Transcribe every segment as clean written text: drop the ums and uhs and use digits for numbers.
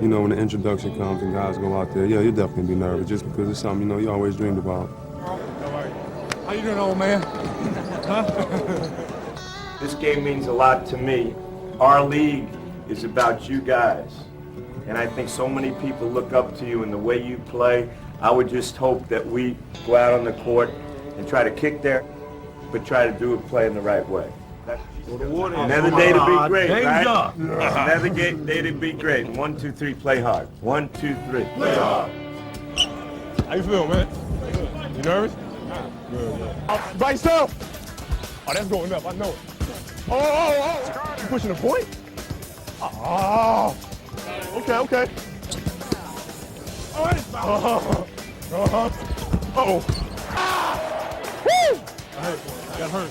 you know, when the introduction comes and guys go out there, yeah, you'll definitely be nervous just because it's something, you know, you always dreamed about. How you doing, old man? Huh? This game means a lot to me. Our league is about you guys. And I think so many people look up to you and the way you play. I would just hope that we go out on the court and try to kick there, but try to do it play in the right way. Another day to be great, right? Another day to be great. 1, 2, 3, play hard. 1, 2, 3. Play hard. How you feel, man? You nervous? Good. By yourself. Oh, that's going up. I know it. Oh. You pushing a point? Oh. Okay. All right. Uh-oh. Woo! Got hurt.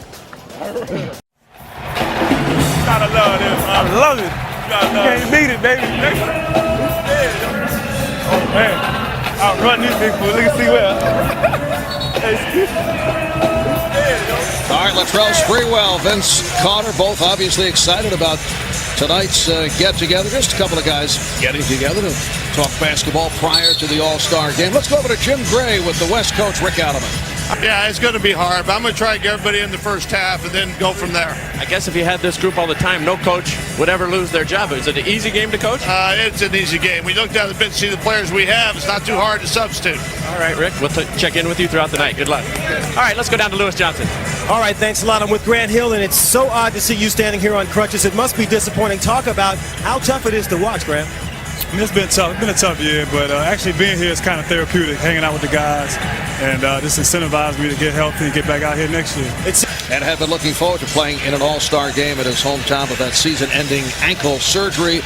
Gotta love this. I love it. You can't beat it, baby. Oh, man. I'll run these big fools. Look and see All right, Latrell Sprewell, Vince Carter, both obviously excited about tonight's get-together. Just a couple of guys getting together to talk basketball prior to the All-Star game. Let's go over to Jim Gray with the West coach, Rick Alleman. Yeah, it's going to be hard, but I'm going to try to get everybody in the first half and then go from there. I guess if you had this group all the time, no coach would ever lose their job. Is it an easy game to coach? It's an easy game. We look down the bench, see the players we have. It's not too hard to substitute. All right, Rick, we'll check in with you throughout the night. Good luck. All right, let's go down to Lewis Johnson. All right, thanks a lot. I'm with Grant Hill, and it's so odd to see you standing here on crutches. It must be disappointing. Talk about how tough it is to watch, Grant. I mean, it's been tough. It's been a tough year, but actually being here is kind of therapeutic, hanging out with the guys, and this incentivized me to get healthy and get back out here next year. And have been looking forward to playing in an All-Star game at his hometown, but that season-ending ankle surgery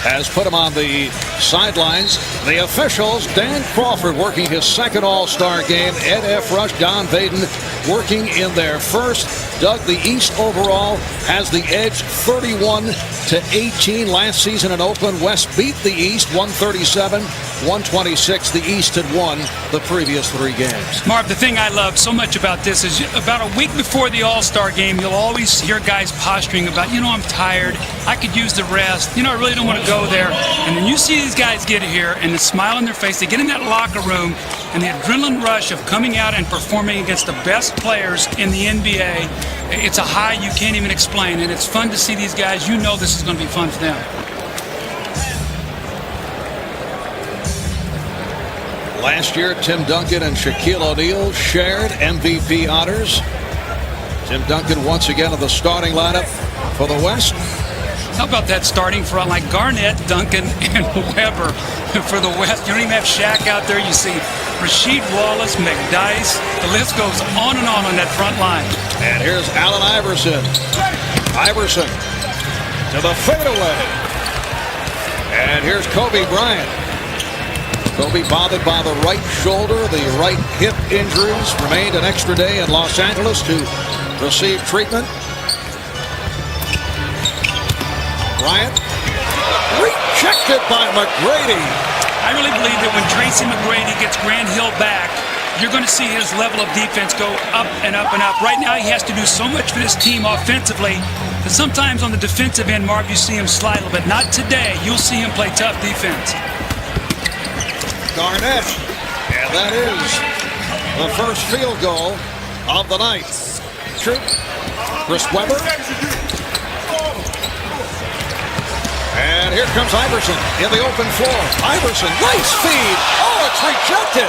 has put him on the sidelines. The officials, Dan Crawford working his second All-Star game, Ed F. Rush, Don Vaden working in their first. Doug, the East overall has the edge 31-18 last season in Oakland. West beat the East 137-126. The East had won the previous 3 games. Marv, the thing I love so much about this is about a week before the All-Star game, you'll always hear guys posturing about, I'm tired. I could use the rest. I really don't want to go there. And then you see these guys get here and the smile on their face. They get in that locker room and the adrenaline rush of coming out and performing against the best players in the NBA. It's a high you can't even explain, and it's fun to see these guys. This is going to be fun for them. Last year, Tim Duncan and Shaquille O'Neal shared MVP honors. Tim Duncan once again in the starting lineup for the West. How about that starting front like Garnett, Duncan, and Weber for the West? You don't even have Shaq out there. You see Rasheed Wallace, McDyess. The list goes on and on that front line. And here's Allen Iverson. Iverson to the fadeaway. And here's Kobe Bryant. Kobe bothered by the right shoulder. The right hip injuries remained an extra day in Los Angeles to receive treatment. Bryant rejected by McGrady. I really believe that when Tracy McGrady gets Grant Hill back, you're going to see his level of defense go up and up and up. Right now, he has to do so much for this team offensively that sometimes on the defensive end, Marv, you see him slide a little bit. Not today. You'll see him play tough defense. Garnett, and that is the first field goal of the night. Chris Webber. And here comes Iverson in the open floor. Iverson, nice feed. Oh, it's rejected.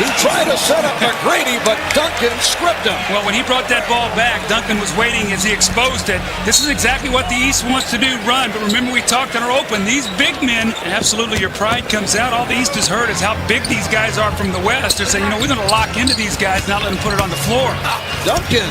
He tried to set up McGrady, but Duncan stripped him. Well, when he brought that ball back, Duncan was waiting as he exposed it. This is exactly what the East wants to do, run. But remember, we talked in our open, these big men, absolutely your pride comes out. All the East has heard is how big these guys are from the West. They're saying, we're going to lock into these guys, not let them put it on the floor. Duncan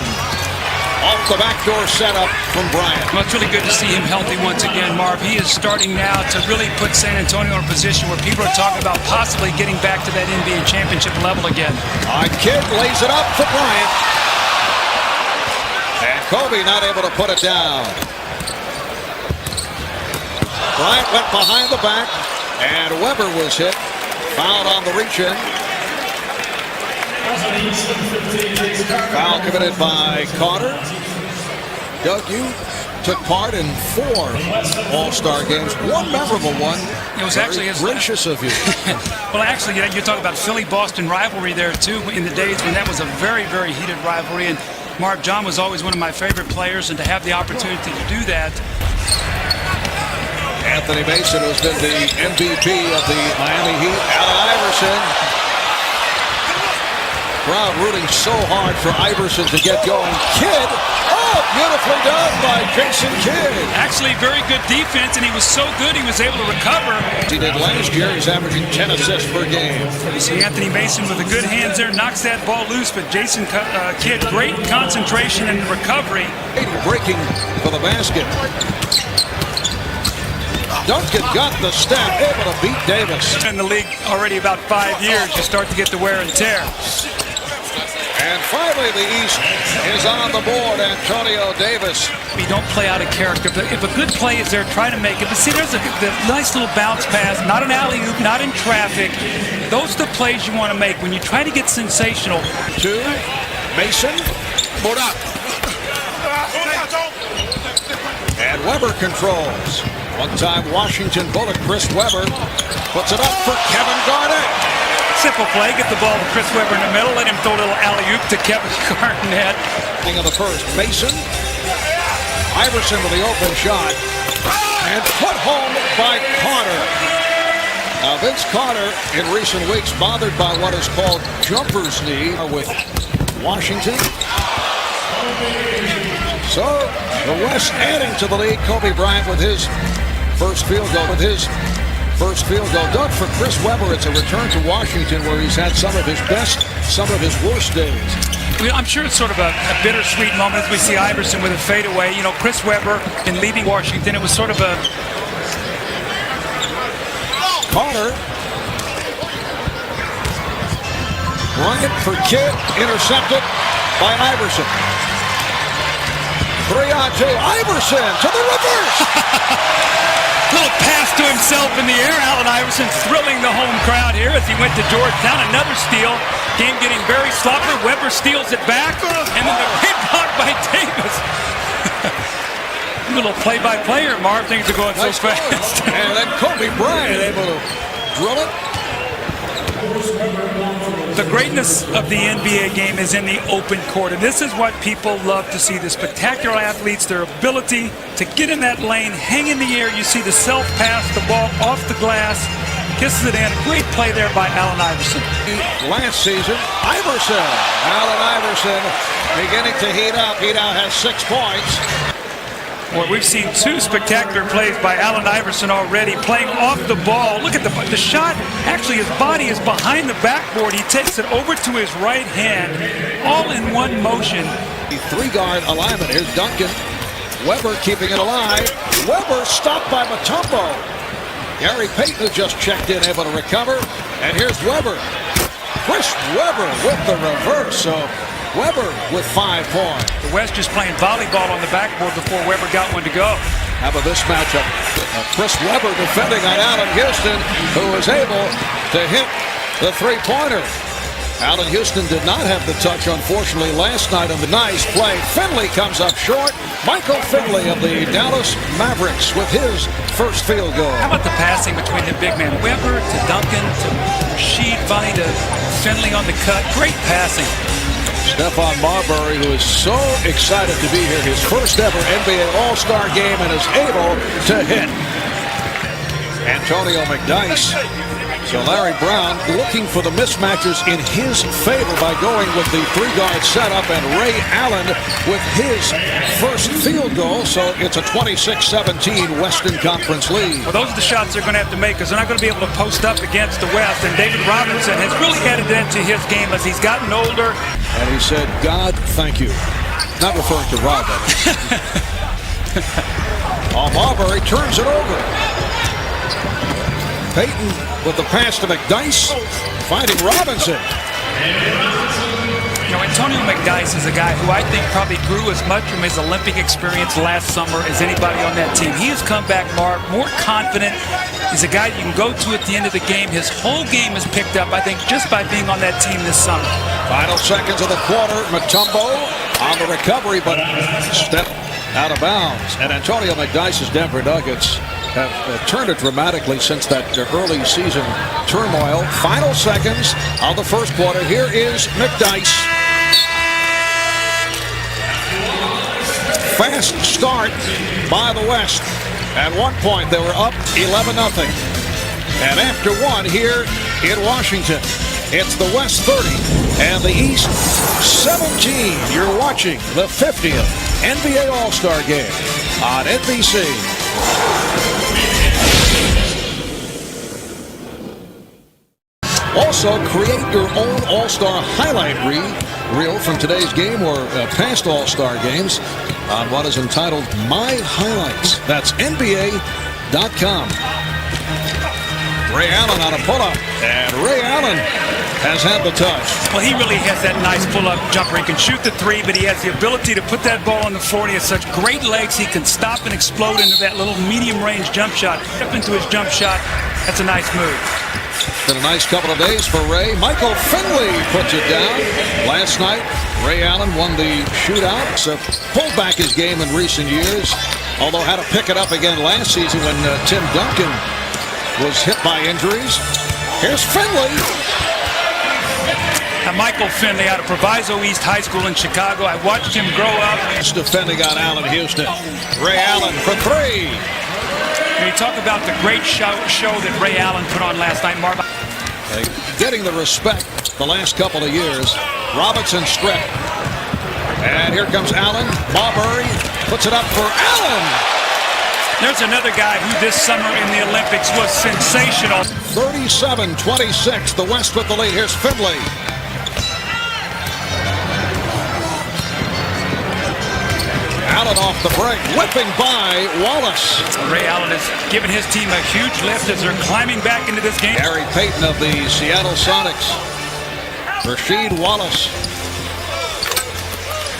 off the backdoor setup from Bryant. Well, it's really good to see him healthy once again, Marv. He is starting now to really put San Antonio in a position where people are talking about possibly getting back to that NBA championship level again. All right, Kidd lays it up for Bryant. And Kobe not able to put it down. Bryant went behind the back, and Weber was hit. Fouled on the reach-in. Foul committed by Carter. Doug, you took part in 4 All-Star games, one memorable one. It was actually his gracious of you. Well, actually, you talk about Philly-Boston rivalry there too. In the days when that was a very, very heated rivalry, and Marv John was always one of my favorite players, and to have the opportunity to do that. Anthony Mason, who's been the MVP of the Miami Heat. Allen Iverson. Crowd rooting so hard for Iverson to get going. Kidd. Oh, beautifully done by Jason Kidd. Actually, very good defense, and he was so good he was able to recover. He did last year. He's averaging 10 assists per game. You see Anthony Mason with the good hands there, knocks that ball loose, but Jason Kidd, great concentration and recovery. Breaking for the basket. Duncan got the step, able to beat Davis. In the league already about 5 years, you start to get the wear and tear. And finally, the East is on the board. Antonio Davis. You don't play out of character, but if a good play is there, try to make it. But see, there's a nice little bounce pass, not an alley-oop, not in traffic. Those are the plays you want to make when you try to get sensational. 2, Mason, put up. And Weber controls. One-time Washington Bullet, Chris Weber, puts it up for Kevin Garnett. Simple play, get the ball to Chris Weber in the middle, let him throw a little alley-oop to Kevin Garnett. Of the first, Mason, Iverson with the open shot, and put home by Carter. Now Vince Carter in recent weeks bothered by what is called jumper's knee with Washington. So the West adding to the lead. Kobe Bryant with his first field goal. Done for Chris Weber. It's a return to Washington where he's had some of his best, some of his worst days. I'm sure it's sort of a bittersweet moment as we see Iverson with a fadeaway. You know, Chris Weber in leaving Washington, it was sort of a... Carter. Bryant for Kidd, intercepted by Iverson. 3-on-2, Iverson to the reverse. Little pass to himself in the air. Allen Iverson thrilling the home crowd here as he went to Georgetown. Another steal. Game getting very sloppy. Weber steals it back. And then the pin block by Davis. Little play-by-play here, Marv. Things are going so fast. And then Kobe Bryant able to drill it. The greatness of the NBA game is in the open court, and this is what people love to see, the spectacular athletes, their ability to get in that lane, hang in the air. You see the self-pass, the ball off the glass, kisses it in. Great play there by Allen Iverson. Last season, Allen Iverson beginning to heat up. He now has 6 points. Well, we've seen 2 spectacular plays by Allen Iverson already, playing off the ball. Look at the shot. Actually, his body is behind the backboard. He takes it over to his right hand, all in one motion. The 3-guard alignment. Here's Duncan. Weber keeping it alive. Weber stopped by Mutombo. Gary Payton, who just checked in, able to recover. And here's Weber. Chris Weber with the reverse. So Weber with 5 points. The West just playing volleyball on the backboard before Weber got one to go. How about this matchup? Chris Weber defending on Allen Houston, who was able to hit the 3-pointer. Allen Houston did not have the touch, unfortunately, last night on the nice play. Finley comes up short. Michael Finley of the Dallas Mavericks with his first field goal. How about the passing between the big men? Weber to Duncan to Rasheed Bunny to Finley on the cut. Great passing. Stephon Marbury, who is so excited to be here, his first ever NBA All-Star game, and is able to hit. Antonio McDyess. So Larry Brown looking for the mismatches in his favor by going with the 3-guard setup, and Ray Allen with his first field goal. So it's a 26-17 Western Conference lead. Well, those are the shots they're going to have to make because they're not going to be able to post up against the West. And David Robinson has really added that to his game as he's gotten older. And he said, God, thank you. Not referring to Rob. Marbury turns it over. Payton with the pass to McDyess, finding Robinson. You know, Antonio McDyess is a guy who I think probably grew as much from his Olympic experience last summer as anybody on that team. He has come back, Mark, more confident. He's a guy you can go to at the end of the game. His whole game is picked up, I think, just by being on that team this summer. Final seconds of the quarter. Mutombo on the recovery, but out of bounds. And Antonio McDyess's Denver Nuggets have turned it dramatically since that early season turmoil. Final seconds of the first quarter. Here is McDyess. Fast start by the West. At one point, they were up 11-0. And after one here in Washington, it's the West 30 and the East 17. You're watching the 50th NBA All-Star Game on NBC. Also, create your own All-Star highlight reel from today's game or past All-Star games on what is entitled My Highlights. That's NBA.com. Ray Allen on a pull-up, and Ray Allen has had the touch. Well, he really has that nice pull-up jumper. He can shoot the three, but he has the ability to put that ball on the floor, and he has such great legs. He can stop and explode into that little medium-range jump shot. Step into his jump shot. That's a nice move. Been a nice couple of days for Ray. Michael Finley puts it down. Last night, Ray Allen won the shootout. So pulled back his game in recent years, although had to pick it up again last season when Tim Duncan was hit by injuries. Here's Finley. Now, Michael Finley out of Proviso East High School in Chicago. I watched him grow up. Just defending on Allen Houston. Ray Allen for three. And you talk about the great show that Ray Allen put on last night, Marv. Getting the respect the last couple of years. Robinson strip. And here comes Allen. Marbury puts it up for Allen. There's another guy who this summer in the Olympics was sensational. 37-26, the West with the lead. Here's Finley. Allen off the break, whipping by Wallace. Ray Allen has given his team a huge lift as they're climbing back into this game. Gary Payton of the Seattle Sonics. Rasheed Wallace.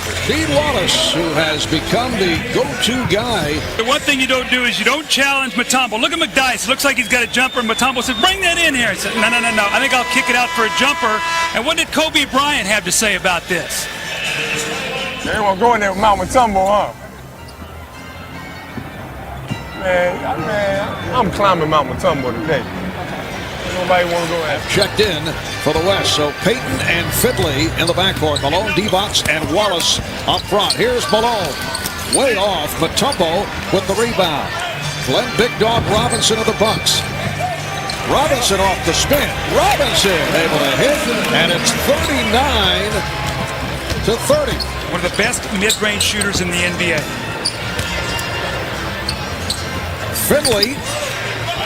Rasheed Wallace, who has become the go-to guy. The one thing you don't do is you don't challenge Mutombo. Look at McDyess. Looks like he's got a jumper. Mutombo says, bring that in here. He said, no. I think I'll kick it out for a jumper. And what did Kobe Bryant have to say about this? They won't go in there with Mount Mutombo, huh? Man, I'm climbing Mount Mutombo today. Nobody want to go at it. Checked in for the West. So Payton and Finley in the backcourt. Malone, Divac, and Wallace up front. Here's Malone. Way off. Mutombo with the rebound. Glenn Big Dog Robinson of the Bucks. Robinson off the spin. Robinson able to hit. And it's 39-30. One of the best mid-range shooters in the NBA. Finley.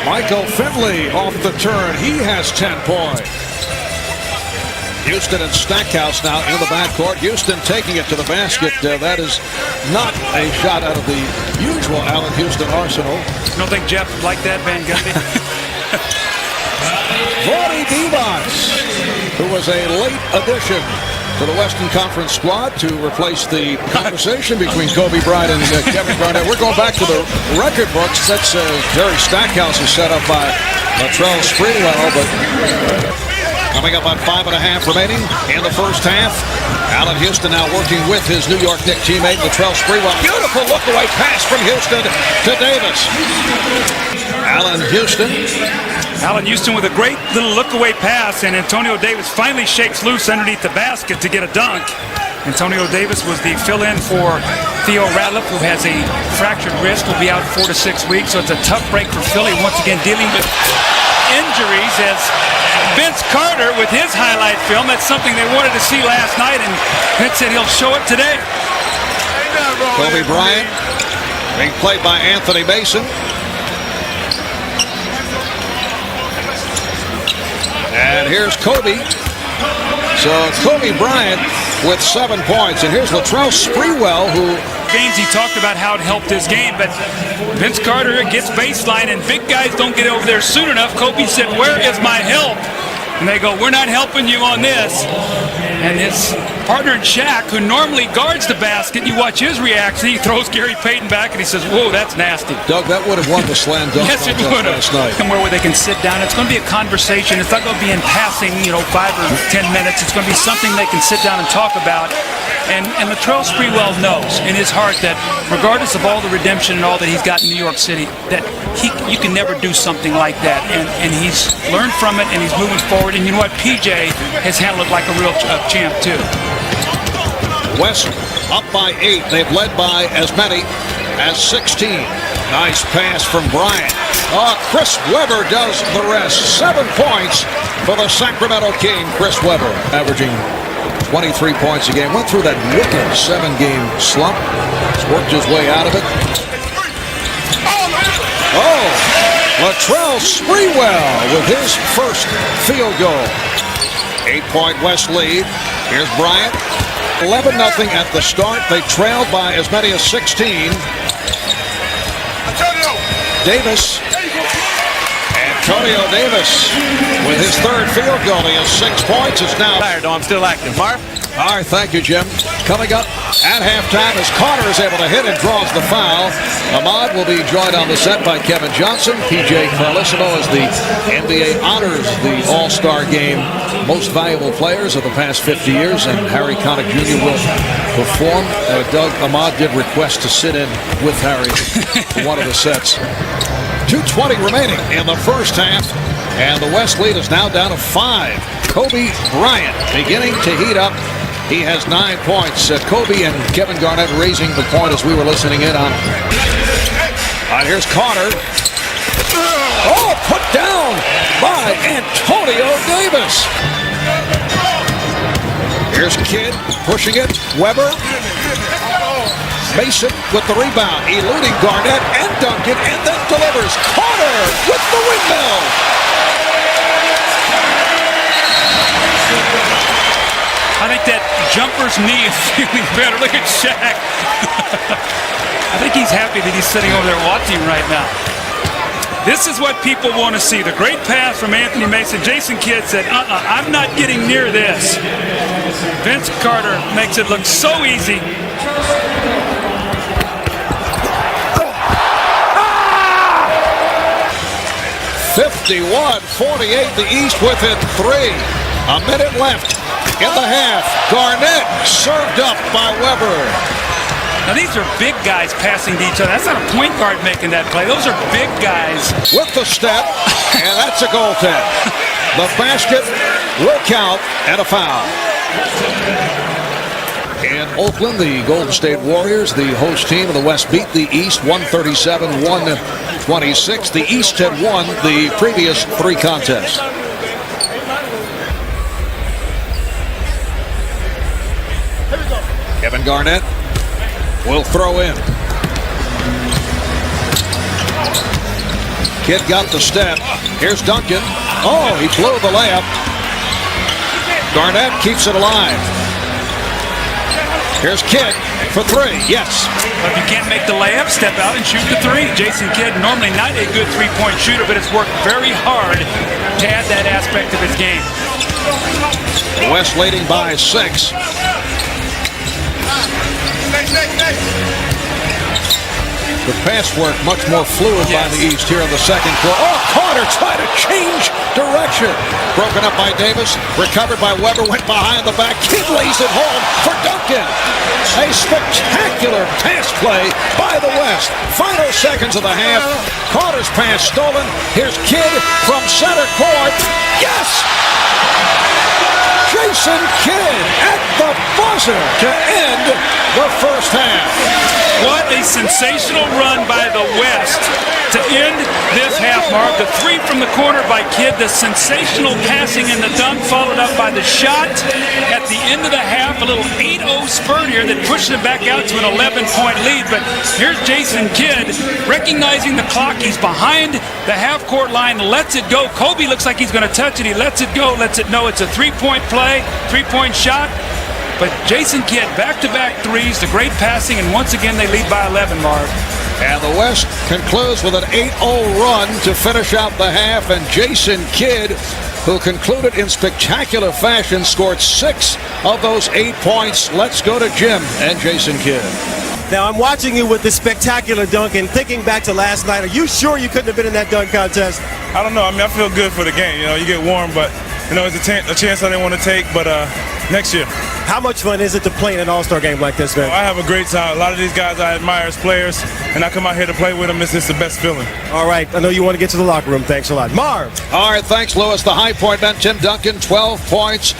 Michael Finley off the turn. He has 10 points. Houston and Stackhouse now in the backcourt. Houston taking it to the basket. That is not a shot out of the usual Allen Houston arsenal. You don't think Jeff would like that, Van Gundy? Vlade Divac, who was a late addition to the Western Conference squad to replace the conversation between Kobe Bryant and Kevin Garnett. We're going back to the record books. That's Jerry Stackhouse is set up by Latrell Sprewell, but coming up on 5.5 remaining in the first half. Allen Houston now working with his New York Knicks teammate Latrell Sprewell. Beautiful look-away pass from Houston to Davis. Allen Houston with a great little look-away pass, and Antonio Davis finally shakes loose underneath the basket to get a dunk. Antonio Davis was the fill-in for Theo Ratliff, who has a fractured wrist, will be out 4 to 6 weeks, so it's a tough break for Philly, once again dealing with injuries as Vince Carter with his highlight film. That's something they wanted to see last night, and Vince said he'll show it today. Kobe Bryant being played by Anthony Mason. And here's Kobe. So Kobe Bryant with 7 points. And here's Latrell Sprewell, who... Games he talked about how it helped his game, but Vince Carter gets baseline and big guys don't get over there soon enough. Kobe said, where is my help? And they go, we're not helping you on this. And his partner Shaq, who normally guards the basket, you watch his reaction. He throws Gary Payton back and he says, whoa, that's nasty. Doug, that would have won the slam dunk yes, it would have. Last night. Somewhere where they can sit down. It's going to be a conversation. It's not going to be in passing, 5 or 10 minutes. It's going to be something they can sit down and talk about. And Latrell Sprewell knows in his heart that regardless of all the redemption and all that he's got in New York City, that you can never do something like that. And he's learned from it, and he's moving forward. And you know what? PJ has handled it like a real champ, too. West up by 8. They've led by as many as 16. Nice pass from Bryant. Chris Webber does the rest. 7 points for the Sacramento King. Chris Webber averaging 23 points a game. Went through that wicked 7-game slump. He's worked his way out of it. Latrell Sprewell with his first field goal. 8-point West lead. Here's Bryant. 11-0 at the start. They trailed by as many as 16. Davis. Antonio Davis with his third field goal. He has 6 points. It's now Tired, though. I'm still active. Marv? All right, thank you, Jim. Coming up at halftime as Carter is able to hit and draws the foul. Ahmad will be joined on the set by Kevin Johnson. PJ Carlesimo as the NBA honors the All-Star Game most valuable players of the past 50 years, and Harry Connick Jr. will perform. Doug, Ahmad did request to sit in with Harry for one of the sets. 2:20 remaining in the first half, and the West lead is now down to 5. Kobe Bryant beginning to heat up. He has 9 points. Kobe and Kevin Garnett raising the point as we were listening in on. Here's Carter. Put down by Antonio Davis. Here's Kidd pushing it. Webber. Mason with the rebound, eluding Garnett and Duncan, and then delivers. Carter with the windmill. I think that jumper's knee is feeling better. Look at Shaq. I think he's happy that he's sitting over there watching right now. This is what people want to see. The great pass from Anthony Mason. Jason Kidd said, I'm not getting near this. Vince Carter makes it look so easy. 51-48, the East within 3. A minute left in the half. Garnett served up by Webber. Now these are big guys passing to each other. That's not a point guard making that play. Those are big guys. With the step, and that's a goaltend. The basket will count and a foul. In Oakland, the Golden State Warriors, the host team of the West, beat the East 137-126. The East had won the previous 3 contests. Kevin Garnett will throw in. Kidd got the step. Here's Duncan. He blew the layup. Garnett keeps it alive. Here's Kidd for 3. Yes. But if you can't make the layup, step out and shoot the 3. Jason Kidd, normally not a good three-point shooter, but has worked very hard to add that aspect of his game. The West leading by 6. The pass work much more fluid by the East here in the second quarter. Carter tried to change direction. Broken up by Davis. Recovered by Webber. Went behind the back. Kidd lays it home for Duncan. A spectacular pass play by the West. Final seconds of the half. Carter's pass stolen. Here's Kidd from center court. Yes! Jason Kidd at the buzzer to end the first half. What a sensational run by the West to end this half, Mark. The 3 from the corner by Kidd, the sensational passing and the dunk followed up by the shot at the end of the half. A little 8-0 spurt here that pushed it back out to an 11-point lead. But here's Jason Kidd recognizing the clock. He's behind the half-court line, lets it go. Kobe looks like he's going to touch it. He lets it go, lets it know it's a 3-point play, 3-point shot. But Jason Kidd, back-to-back threes, the great passing, and once again they lead by 11, Marv. And the West concludes with an 8-0 run to finish out the half, and Jason Kidd, who concluded in spectacular fashion, scored 6 of those 8 points. Let's go to Jim and Jason Kidd. Now, I'm watching you with this spectacular dunk and thinking back to last night. Are you sure you couldn't have been in that dunk contest? I don't know. I mean, I feel good for the game. You know, you get warm, but, you know, it's a chance I didn't want to take, but next year. How much fun is it to play in an all-star game like this, man? I have a great time. A lot of these guys I admire as players, and I come out here to play with them. It's just the best feeling. All right, I know you want to get to the locker room. Thanks a lot. Marv. All right, thanks, Lewis. The high point man, Tim Duncan, 12 points.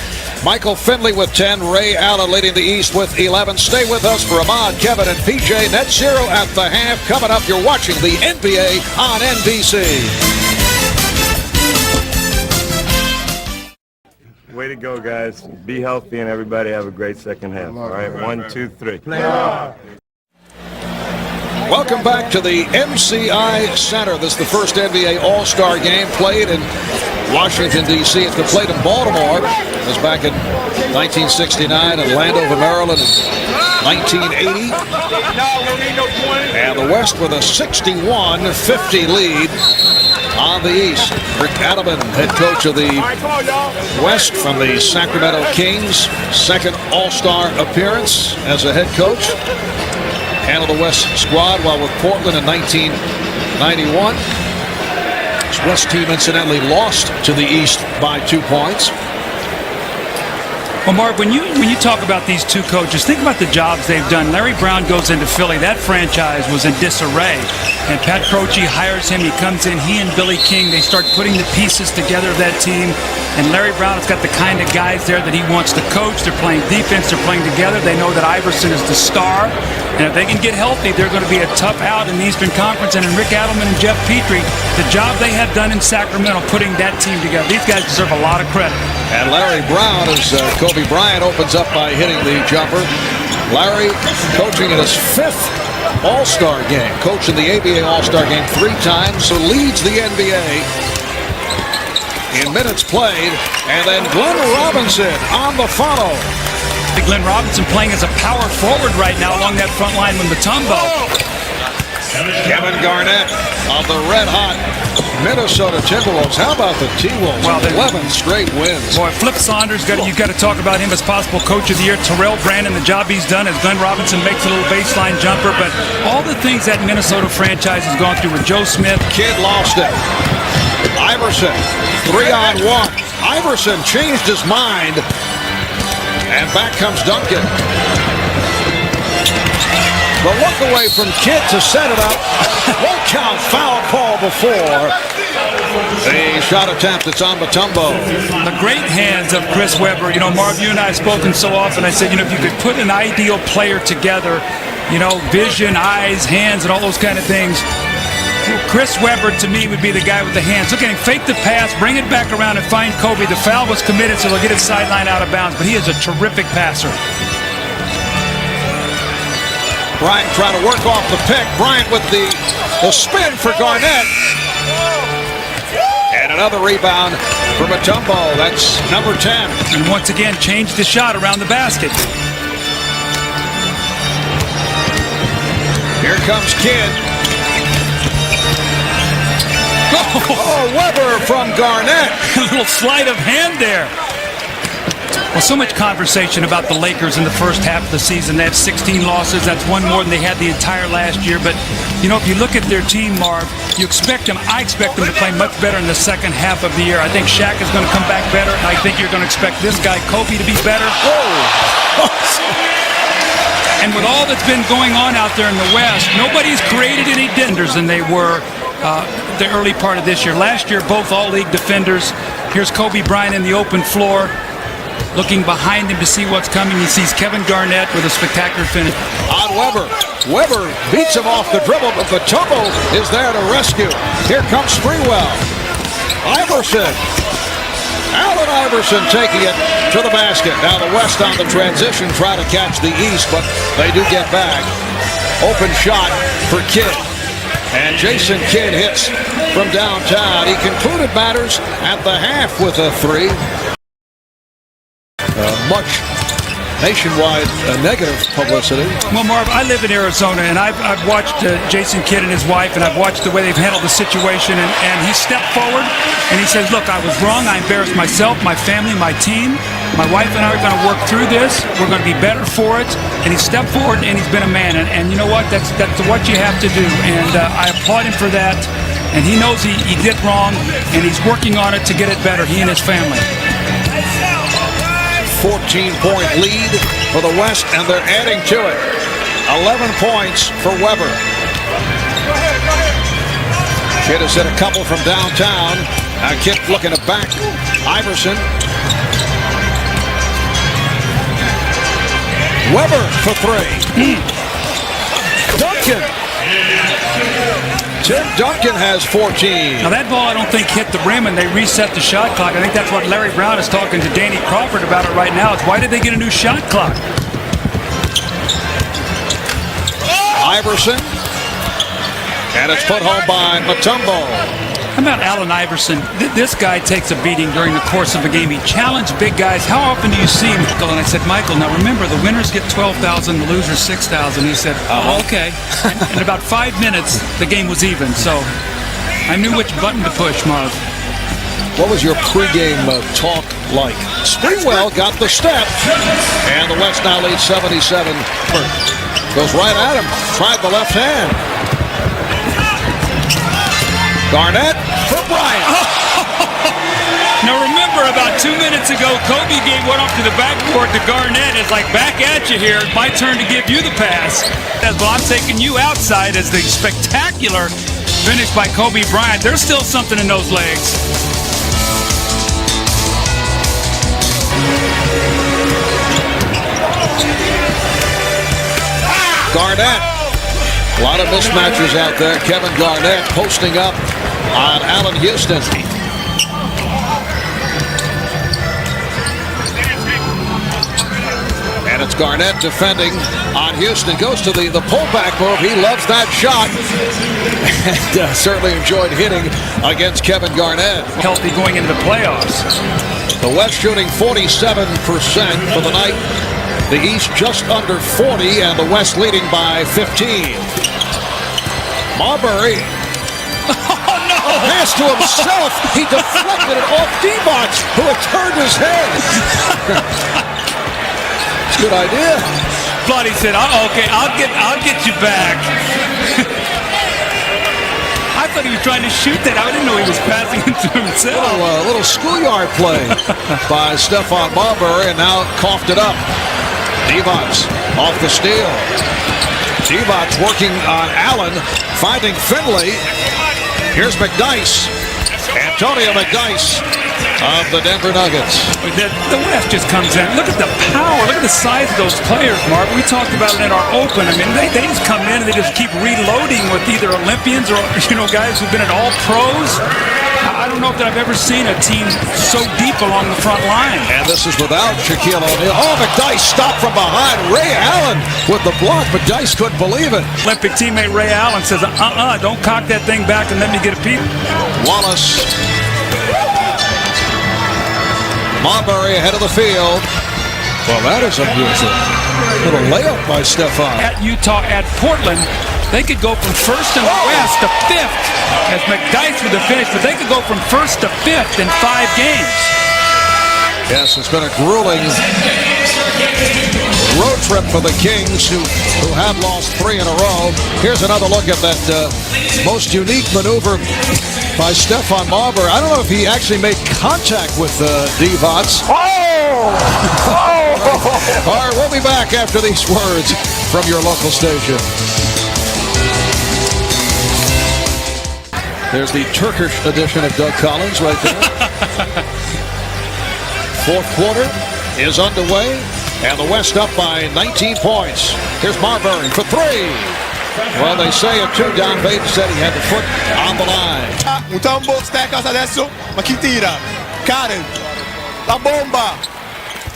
Michael Finley with 10. Ray Allen leading the East with 11. Stay with us for Ahmad, Kevin, and PJ. Net zero at the half. Coming up, you're watching the NBA on NBC. Way to go, guys. Be healthy and everybody have a great second half. All right, 1, 2, 3. Welcome back to the MCI Center. This is the first NBA All-Star game played in Washington, D.C. It's been played in Baltimore. It was back in 1969 in Landover, Maryland in 1980. And the West with a 61-50 lead on the East. Rick Adelman, head coach of the West from the Sacramento Kings. Second All-Star appearance as a head coach. Handled the West squad while with Portland in 1991. This West team incidentally lost to the East by 2 points. Well, Marv, when you talk about these two coaches, think about the jobs they've done. Larry Brown goes into Philly. That franchise was in disarray. And Pat Croce hires him. He comes in. He and Billy King, they start putting the pieces together of that team. And Larry Brown has got the kind of guys there that he wants to coach. They're playing defense. They're playing together. They know that Iverson is the star. And if they can get healthy, they're going to be a tough out in the Eastern Conference. And in Rick Adelman and Jeff Petrie, the job they have done in Sacramento putting that team together, these guys deserve a lot of credit. And Larry Brown, as Kobe Bryant opens up by hitting the jumper. Larry coaching in his 5th All-Star game. Coached in the ABA All-Star game 3 times, so leads the NBA in minutes played. And then Glenn Robinson on the follow. Glenn Robinson playing as a power forward right now along that front line with Mutombo. Kevin Garnett of the red-hot Minnesota Timberwolves. How about the T-Wolves? Well, 11 straight wins. Boy, Flip Saunders, you've got to talk about him as possible coach of the year. Terrell Brandon, the job he's done as Glenn Robinson makes a little baseline jumper. But all the things that Minnesota franchise has gone through with Joe Smith. Kidd lost it. Iverson, 3-on-1. Iverson changed his mind. And back comes Duncan. The look away from Kidd to set it up. Won't count, foul call before. A shot attempt, it's on Mutombo. The great hands of Chris Webber. You know, Marv, you and I have spoken so often. I said, if you could put an ideal player together, vision, eyes, hands, and all those kind of things, Chris Webber, to me, would be the guy with the hands. Look at him, fake the pass, bring it back around and find Kobe. The foul was committed, so they'll get his sideline out of bounds, but he is a terrific passer. Bryant trying to work off the pick. Bryant with the spin for Garnett. And another rebound for Mutombo. That's number 10. And once again, changed the shot around the basket. Here comes Kidd. Oh, Webber from Garnett. A little sleight of hand there. Well, so much conversation about the Lakers in the first half of the season. They have 16 losses. That's one more than they had the entire last year. But, if you look at their team, Marv, I expect them to play much better in the second half of the year. I think Shaq is going to come back better. And I think you're going to expect this guy, Kobe, to be better. And with all that's been going on out there in the West, nobody's created any defenders than they were the early part of this year. Last year, both all-league defenders. Here's Kobe Bryant in the open floor. Looking behind him to see what's coming, he sees Kevin Garnett with a spectacular finish. On Webber. Webber beats him off the dribble, but Mutombo is there to rescue. Here comes Sprewell. Iverson. Allen Iverson taking it to the basket. Now the West on the transition, try to catch the East, but they do get back. Open shot for Kidd. And Jason Kidd hits from downtown. He concluded matters at the half with a 3. Much nationwide negative publicity. Well, Marv, I live in Arizona, and I've watched Jason Kidd and his wife, and I've watched the way they've handled the situation, and he stepped forward, and he says, look, I was wrong. I embarrassed myself, my family, my team. My wife and I are going to work through this. We're going to be better for it. And he stepped forward, and he's been a man. And you know what? That's what you have to do, and I applaud him for that. And he knows he did wrong, and he's working on it to get it better, he and his family. 14-point lead for the West, and they're adding to it. 11 points for Weber. Kidd has hit a couple from downtown. Kidd looking to back Iverson. Weber for three. Duncan. Tim Duncan has 14. Now that ball I don't think hit the rim and they reset the shot clock. I think that's what Larry Brown is talking to Danny Crawford about it right now. It's why did they get a new shot clock? Iverson. And it's put home by Mutombo. How about Allen Iverson? This guy takes a beating during the course of a game. He challenged big guys. How often do you see him? And I said, Michael, now remember, the winners get $12,000, the losers $6,000. He said, oh, okay. In about 5 minutes, the game was even. So I knew which button to push, Marv. What was your pregame talk like? Sprewell got the step, and the West now leads 77. Goes right at him. Tried the left hand. Garnett for Bryant. Now remember, about 2 minutes ago, Kobe gave one up to the backboard to Garnett. It's like, back at you here. It's my turn to give you the pass. Well, I'm taking you outside as the spectacular finish by Kobe Bryant. There's still something in those legs. Garnett. A lot of mismatches out there. Kevin Garnett posting up on Allen Houston. And it's Garnett defending on Houston. Goes to the pullback move. He loves that shot. And certainly enjoyed hitting against Kevin Garnett. Healthy going into the playoffs. The West shooting 47% for the night. The East just under 40, and the West leading by 15. Marbury. Oh, no! Pass to himself. He deflected it off Divac, who had turned his head. It's a good idea. Bloody said, oh, okay, I'll get you back. I thought he was trying to shoot that. I didn't know he was passing it to himself. A little schoolyard play by Stephon Marbury, and now coughed it up. Divac off the steal. Divac working on Allen, finding Finley. Here's McDyess. Antonio McDyess of the Denver Nuggets. The West just comes in. Look at the power. Look at the size of those players, Mark. We talked about it in our open. I mean, they just come in and they just keep reloading with either Olympians or, guys who've been at all pros. I don't know if I've ever seen a team so deep along the front line. And this is without Shaquille O'Neal. Oh, McDyess stopped from behind. Ray Allen with the block. McDyess couldn't believe it. Olympic teammate Ray Allen says, don't cock that thing back and let me get a peek. Wallace. Marbury ahead of the field. Well, that is unusual. Little layup by Stephon. At Utah, at Portland, they could go from first in the West to fifth as McDyess with the finish, but they could go from first to fifth in 5 games. Yes, it's been a grueling road trip for the Kings, who have lost 3 in a row. Here's another look at that most unique maneuver by Stephon Marbury. I don't know if he actually made contact with Divac. All right, we'll be back after these words from your local station. There's the Turkish edition of Doug Collins right there. Fourth quarter is underway, and the West up by 19 points. Here's Marbury for 3. Well, they say a 2 down. Bates said he had the foot on the line. Mutombo stacca adesso, ma chi tira? Karen, la bomba,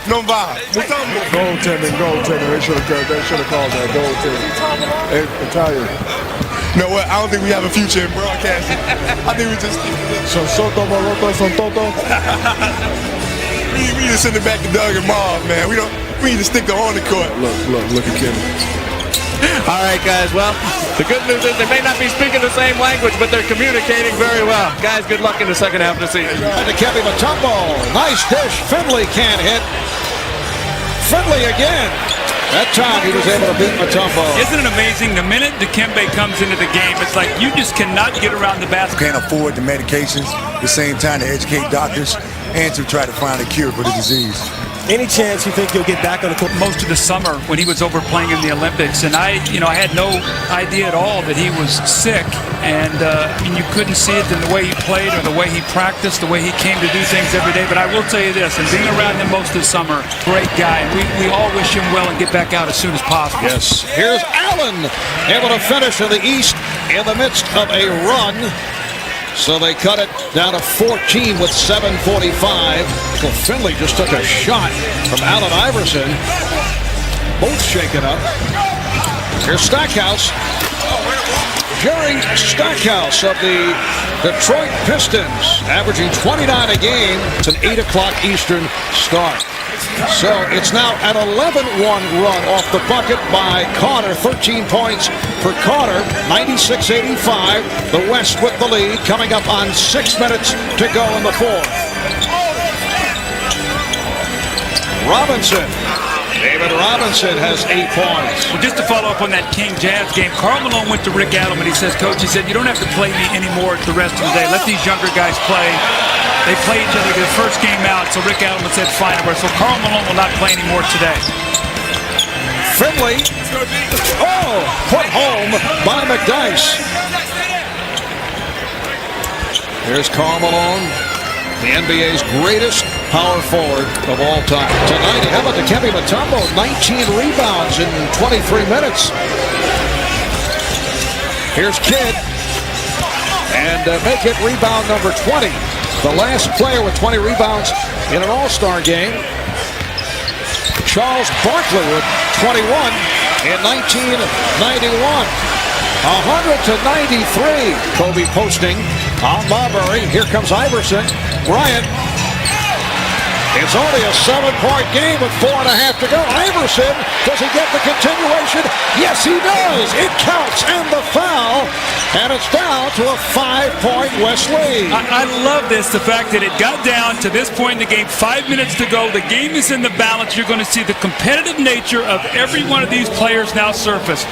non va. Mutombo. Goaltending. They should have called that goaltending. Italian. You know what? I don't think we have a future in broadcasting. I think we just we need to send it back to Doug and Marv, man. We need to stick to on the court. Look at Kenny. All right, guys. Well, the good news is they may not be speaking the same language, but they're communicating very well. Guys, good luck in the second half of the season. And to Kevin Mutombo. Nice dish. Finley can't hit. Finley again. That time he was able to beat Mutombo. Isn't it amazing? The minute Dikembe comes into the game, it's like you just cannot get around the basket. Can't afford the medications, at the same time to educate doctors and to try to find a cure for the disease. Any chance you think you'll get back on the court? Most of the summer when he was over playing in the Olympics, and I had no idea at all that he was sick. And you couldn't see it in the way he played or the way he practiced, the way he came to do things every day. But I will tell you this, and being around him most of the summer, great guy. And we all wish him well and get back out as soon as possible. Yes, here's Allen able to finish in the East in the midst of a run. So they cut it down to 14 with 7:45. Michael Finley just took a shot from Allen Iverson. Both shaken up. Here's Stackhouse. Jerry Stackhouse of the Detroit Pistons, averaging 29 a game. It's an 8 o'clock Eastern start. So it's now an 11-1 run off the bucket by Carter. 13 points for Carter. 96-85. The West with the lead. Coming up on 6 minutes to go in the fourth. Robinson. David Robinson has 8 points. Well, just to follow up on that King Jazz game, Karl Malone went to Rick Adelman. He says, Coach, he said, you don't have to play me anymore the rest of the day. Let these younger guys play. They play each other their first game out, so Rick Adelman said, fine. So Karl Malone will not play anymore today. Finley. Oh, put home by McDice. Here's Karl Malone, the NBA's greatest power forward of all time. Tonight, how about Dikembe Mutombo? 19 rebounds in 23 minutes. Here's Kidd. And make it rebound number 20. The last player with 20 rebounds in an All-Star game. Charles Barkley with 21 in 1991. 100-93. Kobe posting on Marbury. Here comes Iverson. Bryant. It's only a 7-point game with 4.5 to go. Iverson, does he get the continuation? Yes, he does. It counts, and the foul, and it's down to a 5-point West lead. I love this, the fact that it got down to this point in the game, 5 minutes to go. The game is in the balance. You're going to see the competitive nature of every one of these players now surface.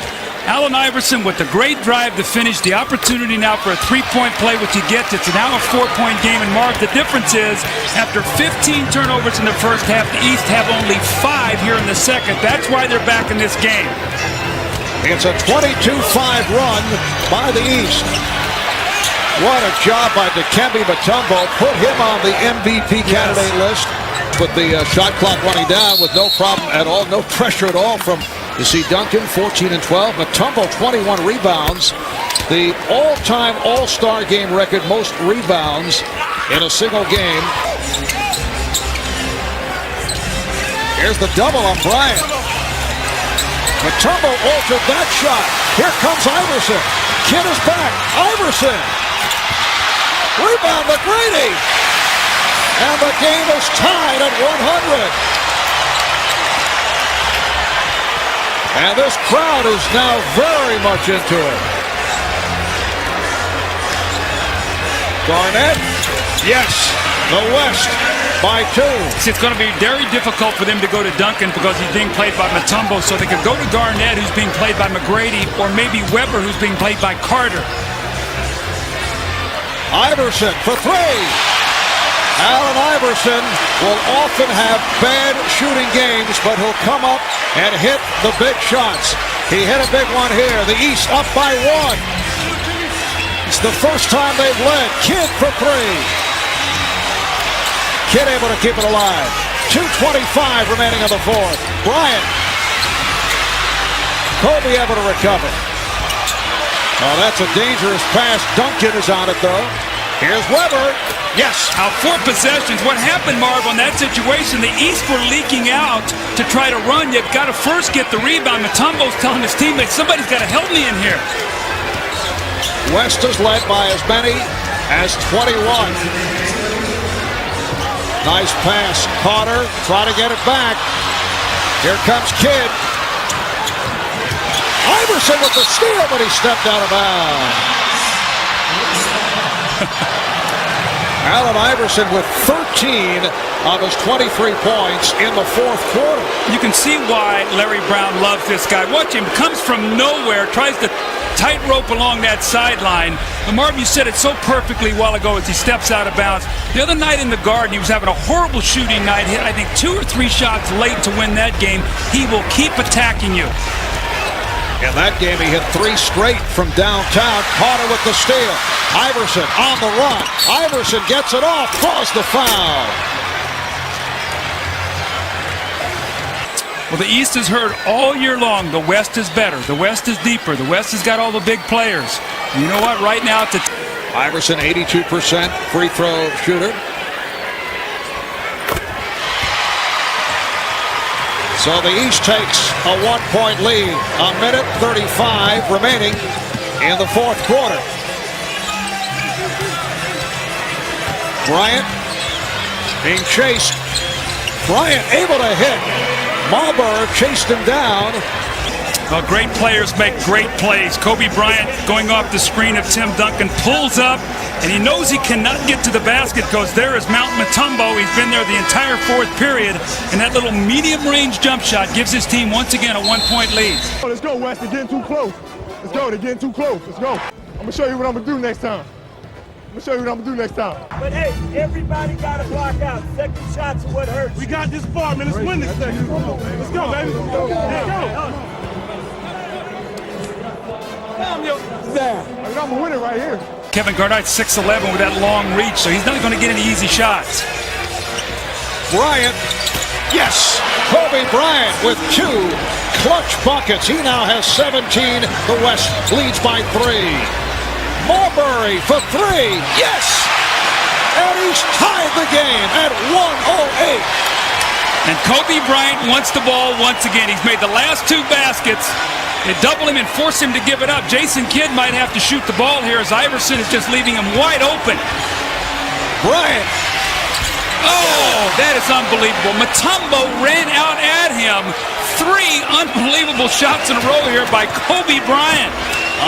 Allen Iverson with the great drive to finish, the opportunity now for a three-point play, which he gets. It's now a 4-point game. And Mark, the difference is after 15 turnovers in the first half, the East have only 5 here in the second. That's why they're back in this game. It's a 22-5 run by the East. What a job by Dikembe Mutombo. Put him on the MVP candidate list. With the shot clock running down with no problem at all, no pressure at all from you see Duncan, 14 and 12. Mutombo, 21 rebounds. The all-time All-Star game record, most rebounds in a single game. Here's the double on Bryant. Mutombo altered that shot. Here comes Iverson. Kidd is back. Iverson. Rebound McGrady. And the game is tied at 100. And this crowd is now very much into it. Garnett, yes, the West by 2. It's going to be very difficult for them to go to Duncan because he's being played by Mutombo, so they could go to Garnett, who's being played by McGrady, or maybe Weber, who's being played by Carter. Iverson for 3. Allen Iverson will often have bad shooting games, but he'll come up and hit the big shots. He hit a big one here. The East up by 1. It's the first time they've led. Kidd for 3. Kidd able to keep it alive. 2:25 remaining in the fourth. Bryant. Kobe able to recover. Oh, that's a dangerous pass. Duncan is on it, though. Here's Weber. Yes, out 4 possessions. What happened, Marv, on that situation, the East were leaking out to try to run. You've got to first get the rebound. Mutombo's telling his teammates, somebody's got to help me in here. West is led by as many as 21. Nice pass. Carter trying to get it back. Here comes Kidd. Iverson with the steal, but he stepped out of bounds. Allen Iverson with 13 of his 23 points in the fourth quarter. You can see why Larry Brown loves this guy. Watch him, comes from nowhere, tries to tightrope along that sideline. But Marvin, you said it so perfectly a while ago as he steps out of bounds. The other night in the Garden, he was having a horrible shooting night. Hit, I think, 2 or 3 shots late to win that game. He will keep attacking you. In that game, he hit 3 straight from downtown. Carter with the steal. Iverson on the run. Iverson gets it off, draws the foul. Well, the East has heard all year long the West is better. The West is deeper. The West has got all the big players. And you know what? Right now, Iverson, 82% free throw shooter. So the East takes a 1-point lead. A minute 35 remaining in the fourth quarter. Bryant being chased. Bryant able to hit. Marbury chased him down. Well, great players make great plays. Kobe Bryant going off the screen of Tim Duncan pulls up, and he knows he cannot get to the basket because there is Mount Mutombo. He's been there the entire fourth period, and that little medium-range jump shot gives his team once again a 1-point lead. Oh, let's go, West. They're getting too close. Let's go. They're getting too close. Let's go. I'm going to show you what I'm going to do next time. But hey, everybody got to block out. Second shots are what hurts. We got this far, man. Let's win this. Let's go, baby. Let's go. I'm going to win it right here. Kevin Garnett's 6'11" with that long reach, so he's not going to get any easy shots. Bryant, yes! Kobe Bryant with 2 clutch buckets. He now has 17. The West leads by 3. Marbury for 3, yes! And he's tied the game at 1:08. And Kobe Bryant wants the ball once again. He's made the last 2 baskets. They double him and force him to give it up. Jason Kidd might have to shoot the ball here as Iverson is just leaving him wide open. Bryant. Oh, that is unbelievable. Mutombo ran out at him. 3 unbelievable shots in a row here by Kobe Bryant.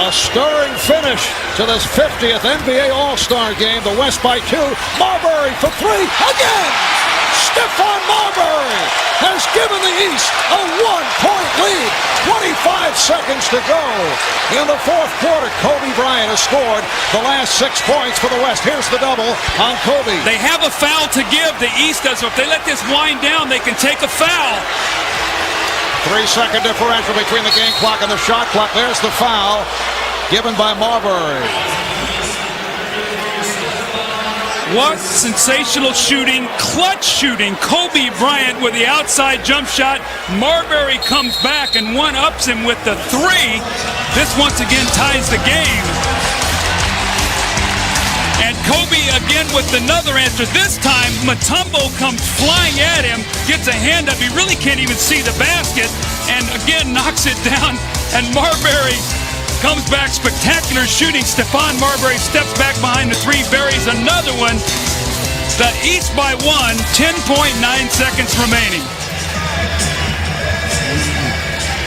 A stirring finish to this 50th NBA All-Star game. The West by 2. Marbury for 3 again. Stephon Marbury has given the East a 1-point lead. 25 seconds to go. In the fourth quarter, Kobe Bryant has scored the last 6 points for the West. Here's the double on Kobe. They have a foul to give. The East does. So if they let this wind down, they can take a foul. 3-second differential between the game clock and the shot clock. There's the foul given by Marbury. What sensational shooting, clutch shooting. Kobe Bryant with the outside jump shot. Marbury comes back and one-ups him with the 3. This once again ties the game. And Kobe again with another answer. This time, Mutombo comes flying at him, gets a hand up. He really can't even see the basket, and again knocks it down. And Marbury comes back, spectacular shooting. Stephon Marbury steps back behind the 3, buries another one. The East by 1, 10.9 seconds remaining.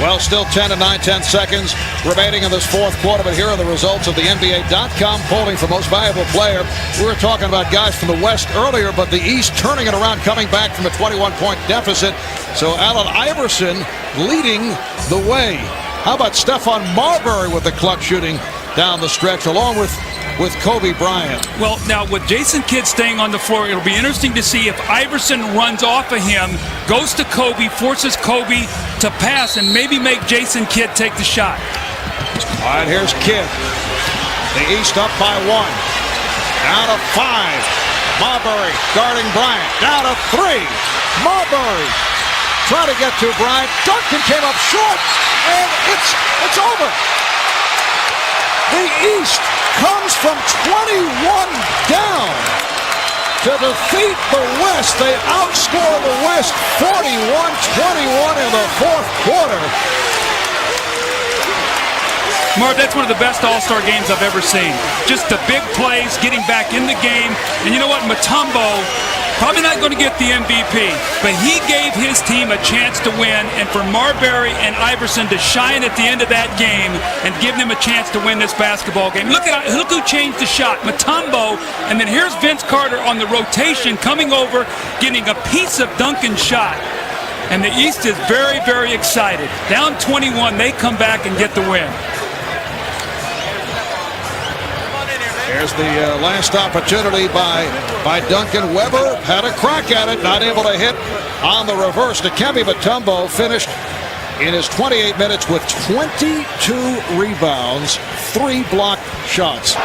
Well, still 10 and 9/10 seconds remaining in this fourth quarter, but here are the results of the NBA.com polling for most valuable player. We were talking about guys from the West earlier, but the East turning it around, coming back from a 21-point deficit. So Allen Iverson leading the way. How about Stephon Marbury with the clutch shooting down the stretch, along with Kobe Bryant? Well, now with Jason Kidd staying on the floor, it'll be interesting to see if Iverson runs off of him, goes to Kobe, forces Kobe to pass, and maybe make Jason Kidd take the shot. All right, here's Kidd. The East up by 1. Down to 5. Marbury guarding Bryant. Down to 3. Marbury trying to get to Bryant. Duncan came up short, and it's over. The East comes from 21 down to defeat the West. They outscore the West 41-21 in the fourth quarter. Marv, that's one of the best All-Star games I've ever seen. Just the big plays, getting back in the game. And you know what? Mutombo, probably not going to get the MVP, but he gave his team a chance to win, and for Marbury and Iverson to shine at the end of that game and give them a chance to win this basketball game. Look who changed the shot, Mutombo, and then here's Vince Carter on the rotation coming over, getting a piece of Duncan's shot. And the East is very, very excited. Down 21, they come back and get the win. There's the last opportunity by Duncan. Weber had a crack at it, not able to hit on the reverse. Dikembe Mutombo finished in his 28 minutes with 22 rebounds, 3 blocked shots.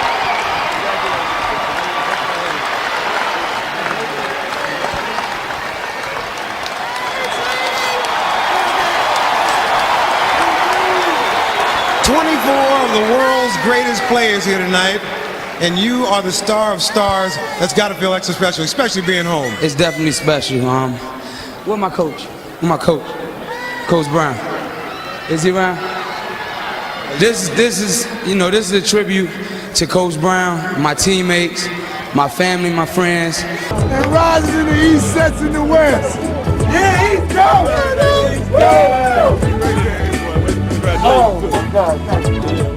Of the world's greatest players here tonight, and you are the star of stars. That's got to feel extra special, especially being home. It's definitely special. Where's my coach? Where's my coach? Coach Brown. Is he around? This is this is a tribute to Coach Brown, my teammates, my family, my friends. And rises in the east, sets in the west. Yeah, East, go! Oh, my God.